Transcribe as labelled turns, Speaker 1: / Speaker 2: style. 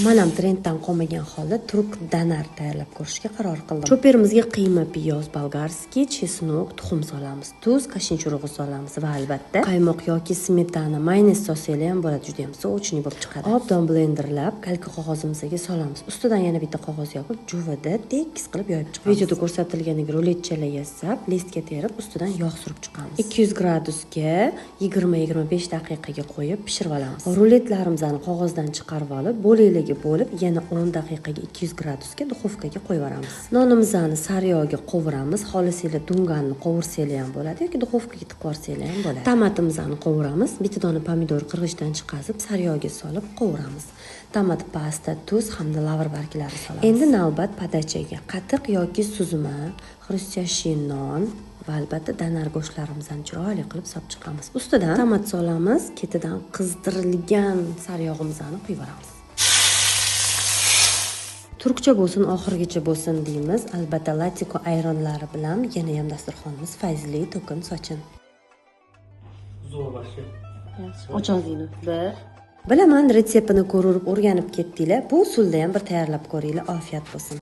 Speaker 1: Men ham trenddan qolmagan holda turk danar tayyorlab ko'rishga qaror qildim. Cho'perimizga qiyma, piyoz, bolgarskiy, chesnok, tuxum solamiz, tuz, kashin churug'i solamiz va albatta qaymoq yoki smetana, mayonez solsanglar ham bo'ladi, juda ham sochniy bo'lib chiqadi. Obdon blenderlab, kalka qog'ozimizga solamiz. Ustidan yana bitta qog'oz yopib, juvida tekis qilib yoyib chiqamiz. Videoda ko'rsatilganidek ruletchalar yasab, listga terib, ustidan yog' surib chiqamiz. 200 gradusga 20-25 daqiqaga qo'yib pishirib olamiz. Ruletlarimizni qog'ozdan chiqarib olib, bo'laklarga bo'lib, yana 10 daqiqaga 200 gradusga duxovkaga qo'yib yuboramiz. Nonimizni sariyog'ga qovuramiz. Xohlasanglar dunganni qovursanglar ham bo'ladi yoki duxovkaga tiqib yuborsanglar ham bo'ladi. Tomatimizni qovuramiz. Bitta dona pomidor qirg'ichdan chiqazib, sariyog'ga solib qovuramiz. Tomat pasta, tuz hamda lavr barglari solamiz. Endi navbat podachaga. Qatiq yoki suzma, xrustyashi non va albatta danar go'shtlarimizni chiroyli qilib solib chiqamiz. Ustidan tomat solamiz, ketidan qizdirilgan sariyog'imizni quyib yuboramiz. Turkcha bo'lsin, oxirgacha bo'lsin deymiz. Albatta latiko ayronlari bilan yana ham dasturxonimiz fayzli, to'kin sochin.
Speaker 2: Zo'r boshqa.
Speaker 1: Ochingizni. Bilaman, retseptini ko'rib o'rganib ketdinglar. Bu usulda ham bir tayyorlab ko'ringlar. Ofiyat bo'lsin.